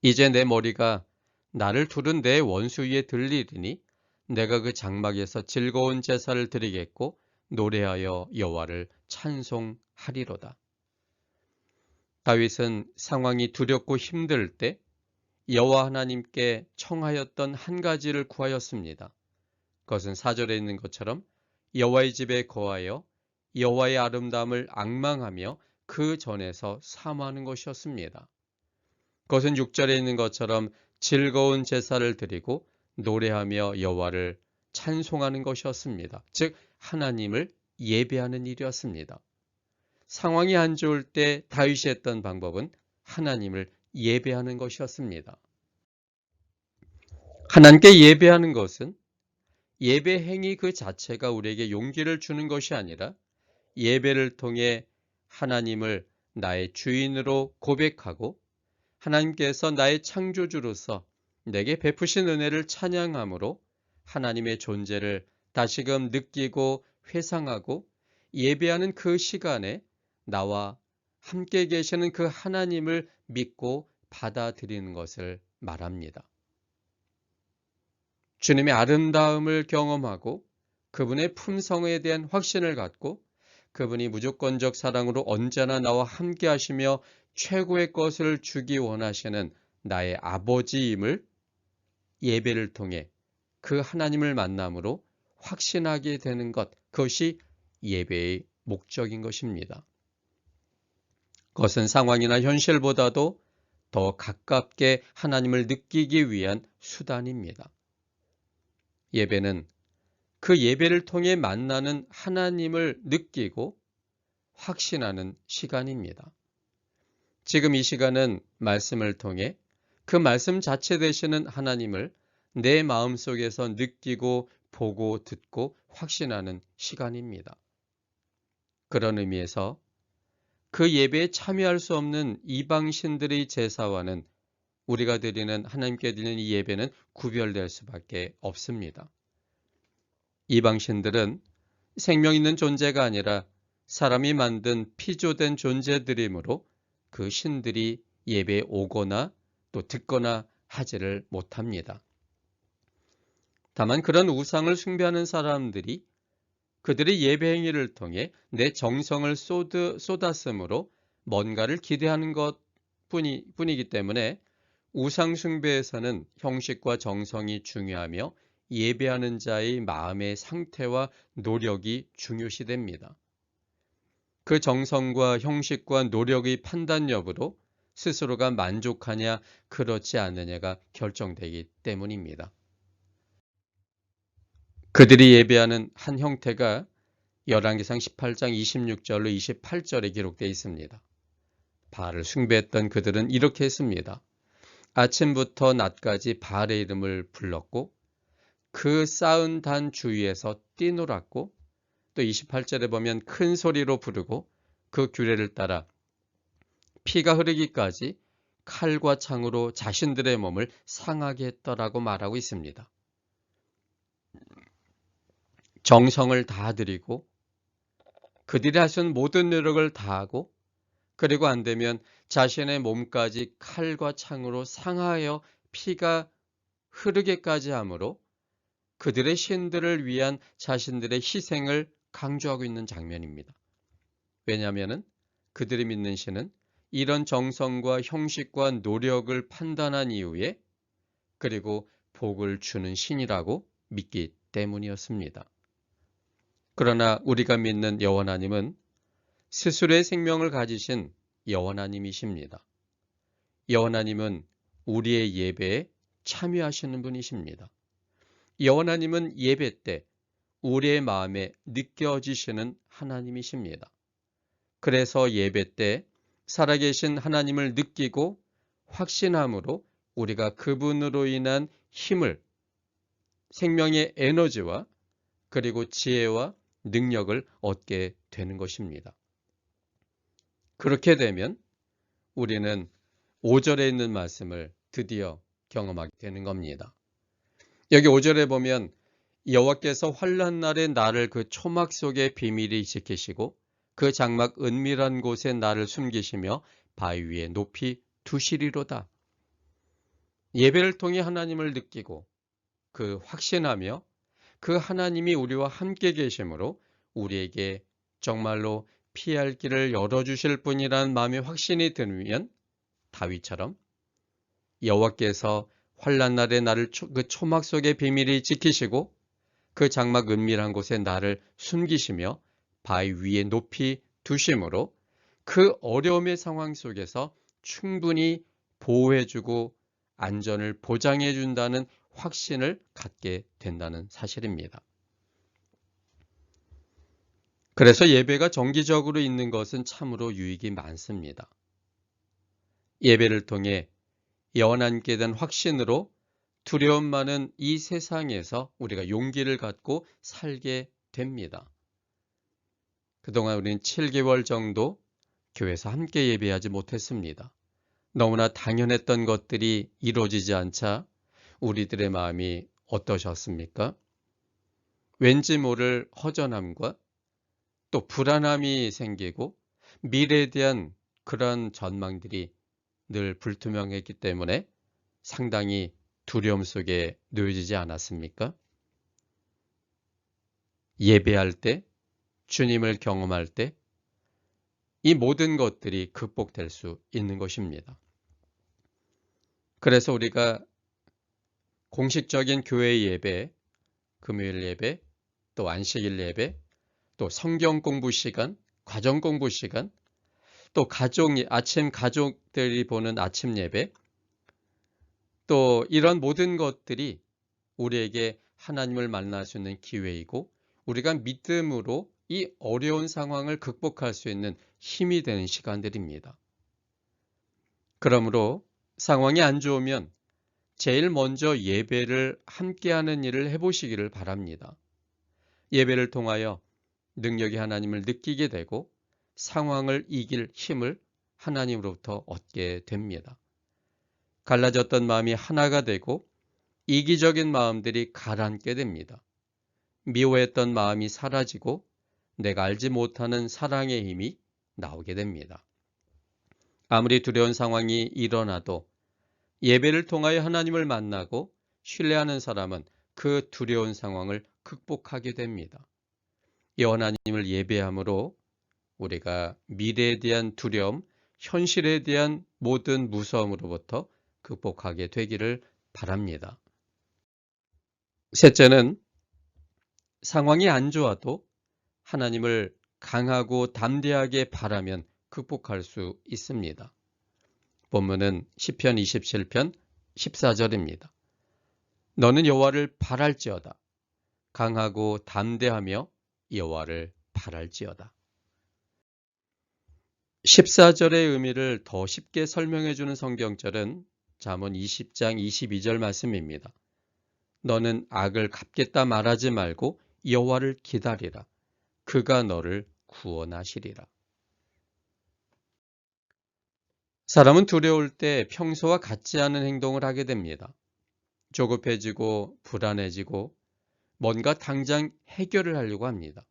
이제 내 머리가 나를 두른 내 원수 위에 들리리니 내가 그 장막에서 즐거운 제사를 드리겠고 노래하여 여호와를 찬송하리로다. 다윗은 상황이 두렵고 힘들 때 여호와 하나님께 청하였던 한 가지를 구하였습니다. 그것은 4절에 있는 것처럼 여호와의 집에 거하여 여호와의 아름다움을 앙망하며 그 전에서 사모하는 것이었습니다. 그것은 6절에 있는 것처럼 즐거운 제사를 드리고 노래하며 여호와를 찬송하는 것이었습니다. 즉 하나님을 예배하는 일이었습니다. 상황이 안 좋을 때 다윗이 했던 방법은 하나님을 예배하는 것이었습니다. 하나님께 예배하는 것은 예배 행위 그 자체가 우리에게 용기를 주는 것이 아니라 예배를 통해 하나님을 나의 주인으로 고백하고 하나님께서 나의 창조주로서 내게 베푸신 은혜를 찬양함으로 하나님의 존재를 다시금 느끼고 회상하고 예배하는 그 시간에 나와 함께 계시는 그 하나님을 믿고 받아들이는 것을 말합니다. 주님의 아름다움을 경험하고 그분의 품성에 대한 확신을 갖고 그분이 무조건적 사랑으로 언제나 나와 함께 하시며 최고의 것을 주기 원하시는 나의 아버지임을 예배를 통해 그 하나님을 만남으로 확신하게 되는 것, 그것이 예배의 목적인 것입니다. 그것은 상황이나 현실보다도 더 가깝게 하나님을 느끼기 위한 수단입니다. 예배는 그 예배를 통해 만나는 하나님을 느끼고 확신하는 시간입니다. 지금 이 시간은 말씀을 통해 그 말씀 자체 되시는 하나님을 내 마음속에서 느끼고 보고 듣고 확신하는 시간입니다. 그런 의미에서 그 예배에 참여할 수 없는 이방신들의 제사와는 우리가 드리는 하나님께 드리는 이 예배는 구별될 수밖에 없습니다. 이방신들은 생명 있는 존재가 아니라 사람이 만든 피조된 존재들이므로 그 신들이 예배에 오거나 또 듣거나 하지를 못합니다. 다만 그런 우상을 숭배하는 사람들이 그들의 예배 행위를 통해 내 정성을 쏟았으므로 뭔가를 기대하는 것뿐이기 때문에 우상 숭배에서는 형식과 정성이 중요하며 예배하는 자의 마음의 상태와 노력이 중요시됩니다. 그 정성과 형식과 노력의 판단 여부로 스스로가 만족하냐 그렇지 않느냐가 결정되기 때문입니다. 그들이 예배하는 한 형태가 열왕기상 18장 26절로 28절에 기록되어 있습니다. 바알을 숭배했던 그들은 이렇게 했습니다. 아침부터 낮까지 바알의 이름을 불렀고 그 쌓은 단 주위에서 뛰놀았고 또 28절에 보면 큰 소리로 부르고 그 규례를 따라 피가 흐르기까지 칼과 창으로 자신들의 몸을 상하게 했더라고 말하고 있습니다. 정성을 다드리고 그들이 할 수 있는 모든 노력을 다하고 그리고 안 되면 자신의 몸까지 칼과 창으로 상하여 피가 흐르게까지 함으로 그들의 신들을 위한 자신들의 희생을 강조하고 있는 장면입니다. 왜냐하면 그들이 믿는 신은 이런 정성과 형식과 노력을 판단한 이후에 그리고 복을 주는 신이라고 믿기 때문이었습니다. 그러나 우리가 믿는 여호와 하나님은 스스로의 생명을 가지신 여호와 하나님이십니다. 여호와 하나님은 우리의 예배에 참여하시는 분이십니다. 여호와 하나님은 예배 때 우리의 마음에 느껴지시는 하나님이십니다. 그래서 예배 때 살아계신 하나님을 느끼고 확신함으로 우리가 그분으로 인한 힘을, 생명의 에너지와 그리고 지혜와 능력을 얻게 되는 것입니다. 그렇게 되면 우리는 5절에 있는 말씀을 드디어 경험하게 되는 겁니다. 여기 5절에 보면 여호와께서 환난 날에 나를 그 초막 속에 비밀히 지키시고 그 장막 은밀한 곳에 나를 숨기시며 바위 위에 높이 두시리로다. 예배를 통해 하나님을 느끼고 그 확신하며 그 하나님이 우리와 함께 계심으로 우리에게 정말로 피할 길을 열어주실 분이라는 마음의 확신이 들면 다윗처럼 여호와께서 환난 날에 나를 그 초막 속에 비밀히 지키시고 그 장막 은밀한 곳에 나를 숨기시며 바위 위에 높이 두심으로 그 어려움의 상황 속에서 충분히 보호해주고 안전을 보장해준다는 확신을 갖게 된다는 사실입니다. 그래서 예배가 정기적으로 있는 것은 참으로 유익이 많습니다. 예배를 통해 여호와 하나님께 대한 확신으로 두려움 많은 이 세상에서 우리가 용기를 갖고 살게 됩니다. 그동안 우리는 7개월 정도 교회에서 함께 예배하지 못했습니다. 너무나 당연했던 것들이 이루어지지 않자 우리들의 마음이 어떠셨습니까? 왠지 모를 허전함과 또 불안함이 생기고 미래에 대한 그런 전망들이 늘 불투명했기 때문에 상당히 두려움 속에 놓여지지 않았습니까? 예배할 때, 주님을 경험할 때 이 모든 것들이 극복될 수 있는 것입니다. 그래서 우리가 공식적인 교회 예배, 금요일 예배, 또 안식일 예배, 또 성경 공부 시간, 과정 공부 시간, 또 아침 가족들이 보는 아침 예배, 또 이런 모든 것들이 우리에게 하나님을 만날 수 있는 기회이고 우리가 믿음으로 이 어려운 상황을 극복할 수 있는 힘이 되는 시간들입니다. 그러므로 상황이 안 좋으면 제일 먼저 예배를 함께하는 일을 해보시기를 바랍니다. 예배를 통하여 능력이 하나님을 느끼게 되고 상황을 이길 힘을 하나님으로부터 얻게 됩니다. 갈라졌던 마음이 하나가 되고 이기적인 마음들이 가라앉게 됩니다. 미워했던 마음이 사라지고 내가 알지 못하는 사랑의 힘이 나오게 됩니다. 아무리 두려운 상황이 일어나도 예배를 통하여 하나님을 만나고 신뢰하는 사람은 그 두려운 상황을 극복하게 됩니다. 여호와 하나님을 예배함으로 우리가 미래에 대한 두려움, 현실에 대한 모든 무서움으로부터 극복하게 되기를 바랍니다. 셋째는 상황이 안 좋아도 하나님을 강하고 담대하게 바라면 극복할 수 있습니다. 본문은 시편 27편 14절입니다. 너는 여호와를 바랄지어다. 강하고 담대하며 여호와를 바랄지어다. 14절의 의미를 더 쉽게 설명해 주는 성경절은 잠언 20장 22절 말씀입니다. 너는 악을 갚겠다 말하지 말고 여호와를 기다리라. 그가 너를 구원하시리라. 사람은 두려울 때 평소와 같지 않은 행동을 하게 됩니다. 조급해지고 불안해지고 뭔가 당장 해결을 하려고 합니다.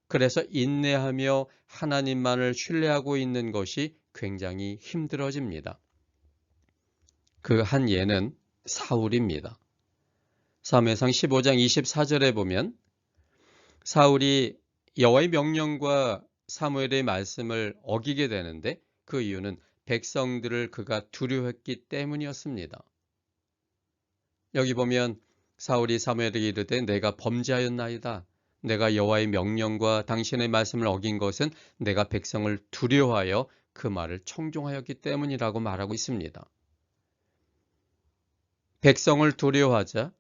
그래서 인내하며 하나님만을 신뢰하고 있는 것이 굉장히 힘들어집니다. 그 한 예는 사울입니다. 사무엘상 15장 24절에 보면 사울이 여호와의 명령과 사무엘의 말씀을 어기게 되는데 그 이유는 백성들을 그가 두려워했기 때문이었습니다. 여기 보면 사울이 사무엘에게 이르되 내가 범죄하였나이다. 내가 여호와의 명령과 당신의 말씀을 어긴 것은 내가 백성을 두려워하여 그 말을 청종하였기 때문이라고 말하고 있습니다. 백성을 두려워하자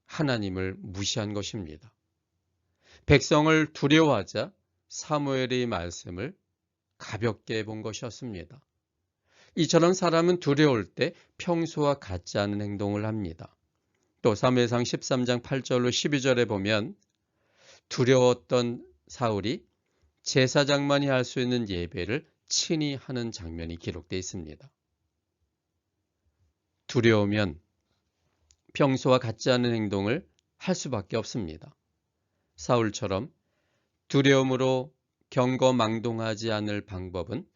하나님을 무시한 것입니다. 백성을 두려워하자 사무엘의 말씀을 가볍게 본 것이었습니다. 이처럼 사람은 두려울 때 평소와 같지 않은 행동을 합니다. 또 사무엘상 13장 8절로 12절에 보면 두려웠던 사울이 제사장만이 할 수 있는 예배를 친히 하는 장면이 기록되어 있습니다. 두려우면 평소와 같지 않은 행동을 할 수밖에 없습니다. 사울처럼 두려움으로 경거망동하지 않을 방법은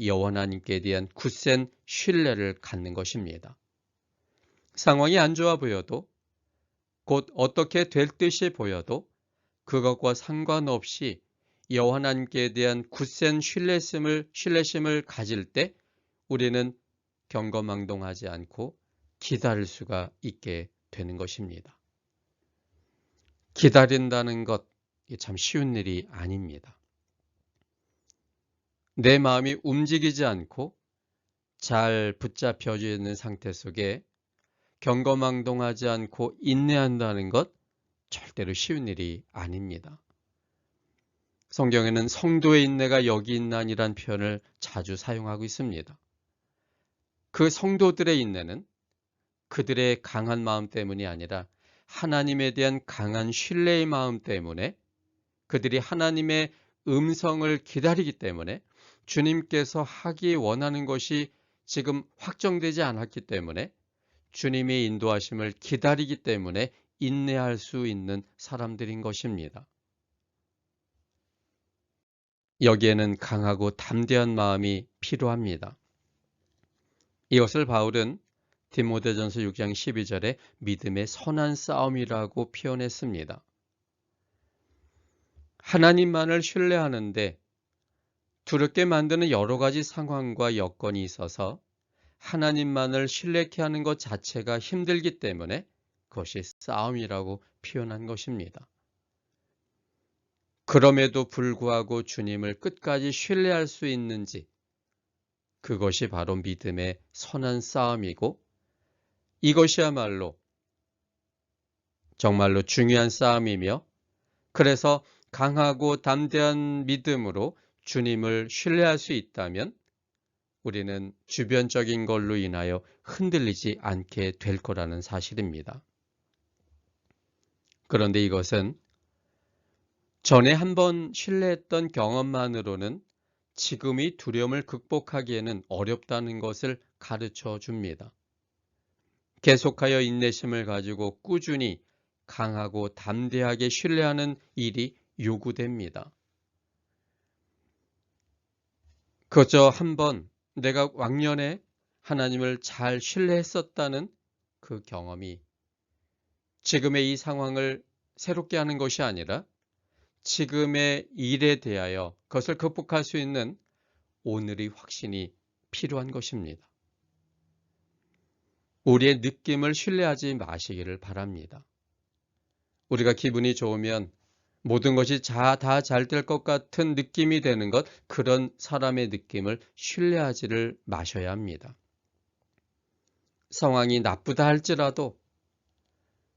여호와 하나님께 대한 굳센 신뢰를 갖는 것입니다. 상황이 안 좋아 보여도 곧 어떻게 될 듯이 보여도 그것과 상관없이 여호와 하나님께 대한 굳센 신뢰심을 가질 때 우리는 경거망동하지 않고 기다릴 수가 있게 되는 것입니다. 기다린다는 것 참 쉬운 일이 아닙니다. 내 마음이 움직이지 않고 잘 붙잡혀져 있는 상태 속에 경거망동하지 않고 인내한다는 것 절대로 쉬운 일이 아닙니다. 성경에는 성도의 인내가 여기 있나니란 표현을 자주 사용하고 있습니다. 그 성도들의 인내는 그들의 강한 마음 때문이 아니라 하나님에 대한 강한 신뢰의 마음 때문에 그들이 하나님의 음성을 기다리기 때문에 주님께서 하기 원하는 것이 지금 확정되지 않았기 때문에 주님의 인도하심을 기다리기 때문에 인내할 수 있는 사람들인 것입니다. 여기에는 강하고 담대한 마음이 필요합니다. 이것을 바울은 디모데전서 6장 12절에 믿음의 선한 싸움이라고 표현했습니다. 하나님만을 신뢰하는데 두렵게 만드는 여러 가지 상황과 여건이 있어서 하나님만을 신뢰케 하는 것 자체가 힘들기 때문에 그것이 싸움이라고 표현한 것입니다. 그럼에도 불구하고 주님을 끝까지 신뢰할 수 있는지 그것이 바로 믿음의 선한 싸움이고 이것이야말로 정말로 중요한 싸움이며 그래서 강하고 담대한 믿음으로 주님을 신뢰할 수 있다면 우리는 주변적인 걸로 인하여 흔들리지 않게 될 거라는 사실입니다. 그런데 이것은 전에 한번 신뢰했던 경험만으로는 지금의 두려움을 극복하기에는 어렵다는 것을 가르쳐 줍니다. 계속하여 인내심을 가지고 꾸준히 강하고 담대하게 신뢰하는 일이 요구됩니다. 그저 한번 내가 왕년에 하나님을 잘 신뢰했었다는 그 경험이 지금의 이 상황을 새롭게 하는 것이 아니라 지금의 일에 대하여 그것을 극복할 수 있는 오늘의 확신이 필요한 것입니다. 우리의 느낌을 신뢰하지 마시기를 바랍니다. 우리가 기분이 좋으면 모든 것이 다 잘 될 것 같은 느낌이 되는 것, 그런 사람의 느낌을 신뢰하지를 마셔야 합니다. 상황이 나쁘다 할지라도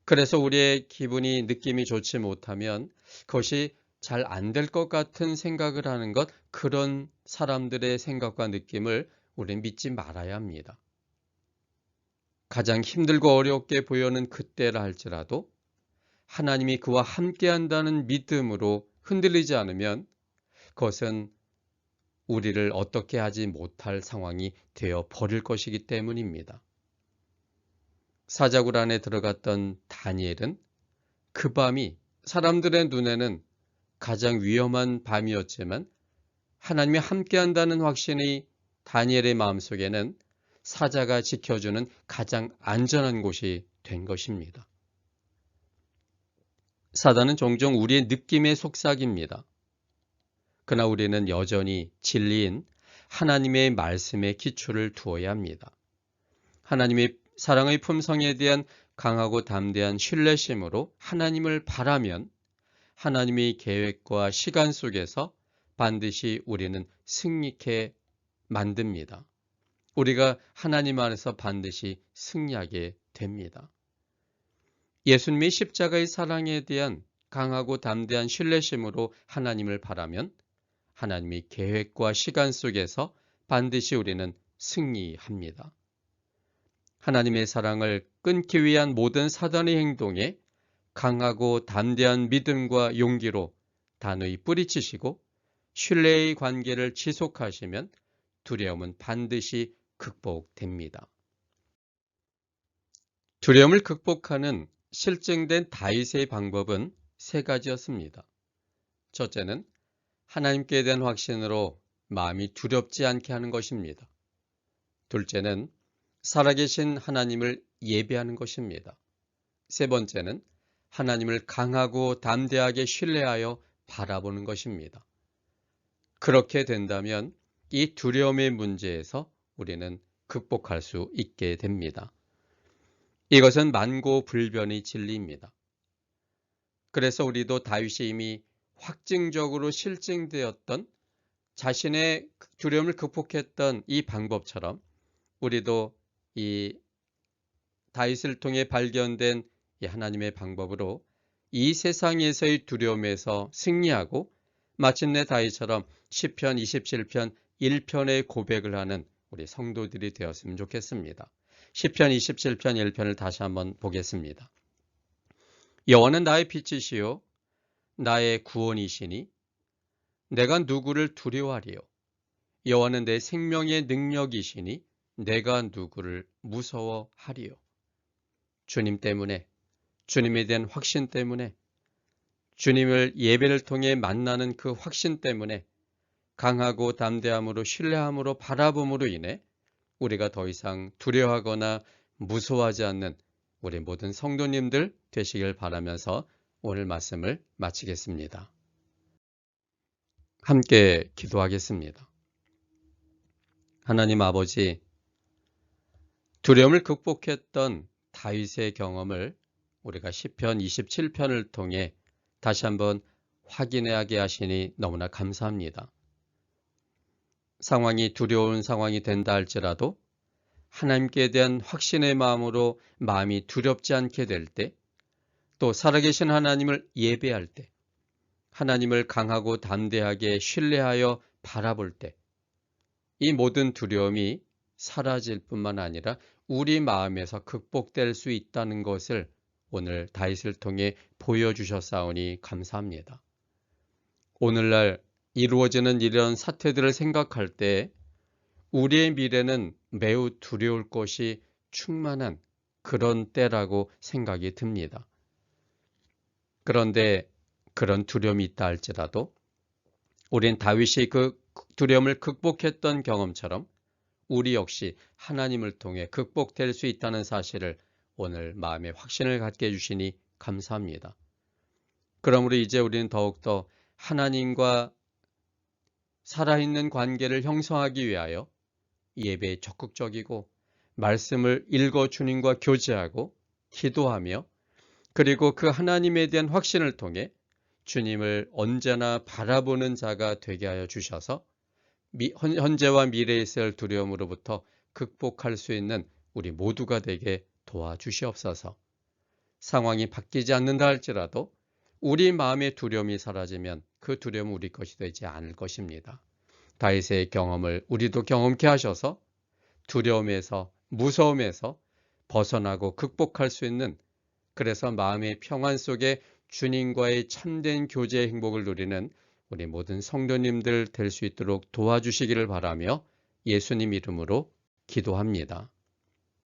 그래서 우리의 기분이 느낌이 좋지 못하면 그것이 잘 안 될 것 같은 생각을 하는 것, 그런 사람들의 생각과 느낌을 우리는 믿지 말아야 합니다. 가장 힘들고 어렵게 보이는 그때라 할지라도 하나님이 그와 함께 한다는 믿음으로 흔들리지 않으면 그것은 우리를 어떻게 하지 못할 상황이 되어 버릴 것이기 때문입니다. 사자굴 안에 들어갔던 다니엘은 그 밤이 사람들의 눈에는 가장 위험한 밤이었지만 하나님이 함께한다는 확신이 다니엘의 마음속에는 사자가 지켜주는 가장 안전한 곳이 된 것입니다. 사단은 종종 우리의 느낌에 속삭입니다. 그러나 우리는 여전히 진리인 하나님의 말씀에 기초를 두어야 합니다. 하나님의 사랑의 품성에 대한 강하고 담대한 신뢰심으로 하나님을 바라면 하나님의 계획과 시간 속에서 반드시 우리는 승리케 만듭니다. 우리가 하나님 안에서 반드시 승리하게 됩니다. 예수님의 십자가의 사랑에 대한 강하고 담대한 신뢰심으로 하나님을 바라면 하나님의 계획과 시간 속에서 반드시 우리는 승리합니다. 하나님의 사랑을 끊기 위한 모든 사단의 행동에 강하고 담대한 믿음과 용기로 단호히 뿌리치시고 신뢰의 관계를 지속하시면 두려움은 반드시 극복됩니다. 두려움을 극복하는 실증된 다윗의 방법은 세 가지였습니다. 첫째는 하나님께 대한 확신으로 마음이 두렵지 않게 하는 것입니다. 둘째는 살아계신 하나님을 예배하는 것입니다. 세 번째는 하나님을 강하고 담대하게 신뢰하여 바라보는 것입니다. 그렇게 된다면 이 두려움의 문제에서 우리는 극복할 수 있게 됩니다. 이것은 만고불변의 진리입니다. 그래서 우리도 다윗이 이미 확증적으로 실증되었던 자신의 두려움을 극복했던 이 방법처럼 우리도 이 다윗을 통해 발견된 이 하나님의 방법으로 이 세상에서의 두려움에서 승리하고 마침내 다윗처럼 시편 27편 1편의 고백을 하는 우리 성도들이 되었으면 좋겠습니다. 시편 27편 1편을 다시 한번 보겠습니다. 여호와는 나의 빛이시요 나의 구원이시니 내가 누구를 두려워하리요. 여호와는 내 생명의 능력이시니 내가 누구를 무서워하리요. 주님 때문에, 주님에 대한 확신 때문에, 주님을 예배를 통해 만나는 그 확신 때문에 강하고 담대함으로 신뢰함으로 바라봄으로 인해 우리가 더 이상 두려워하거나 무서워하지 않는 우리 모든 성도님들 되시길 바라면서 오늘 말씀을 마치겠습니다. 함께 기도하겠습니다. 하나님 아버지, 두려움을 극복했던 다윗의 경험을 우리가 시편 27편을 통해 다시 한번 확인하게 하시니 너무나 감사합니다. 상황이 두려운 상황이 된다 할지라도 하나님께 대한 확신의 마음으로 마음이 두렵지 않게 될 때, 또 살아계신 하나님을 예배할 때, 하나님을 강하고 담대하게 신뢰하여 바라볼 때, 이 모든 두려움이 사라질 뿐만 아니라 우리 마음에서 극복될 수 있다는 것을 오늘 다윗을 통해 보여주셨사오니 감사합니다. 오늘날 이루어지는 이런 사태들을 생각할 때 우리의 미래는 매우 두려울 것이 충만한 그런 때라고 생각이 듭니다. 그런데 그런 두려움이 있다 할지라도 우린 다윗이 그 두려움을 극복했던 경험처럼 우리 역시 하나님을 통해 극복될 수 있다는 사실을 오늘 마음에 확신을 갖게 해주시니 감사합니다. 그러므로 이제 우리는 더욱더 하나님과 살아있는 관계를 형성하기 위하여 예배에 적극적이고 말씀을 읽어 주님과 교제하고 기도하며 그리고 그 하나님에 대한 확신을 통해 주님을 언제나 바라보는 자가 되게 하여 주셔서 현재와 미래에 있을 두려움으로부터 극복할 수 있는 우리 모두가 되게 도와주시옵소서. 상황이 바뀌지 않는다 할지라도 우리 마음의 두려움이 사라지면 그 두려움은 우리 것이 되지 않을 것입니다. 다윗의 경험을 우리도 경험케 하셔서 두려움에서 무서움에서 벗어나고 극복할 수 있는, 그래서 마음의 평안 속에 주님과의 참된 교제의 행복을 누리는 우리 모든 성도님들 될 수 있도록 도와주시기를 바라며 예수님 이름으로 기도합니다.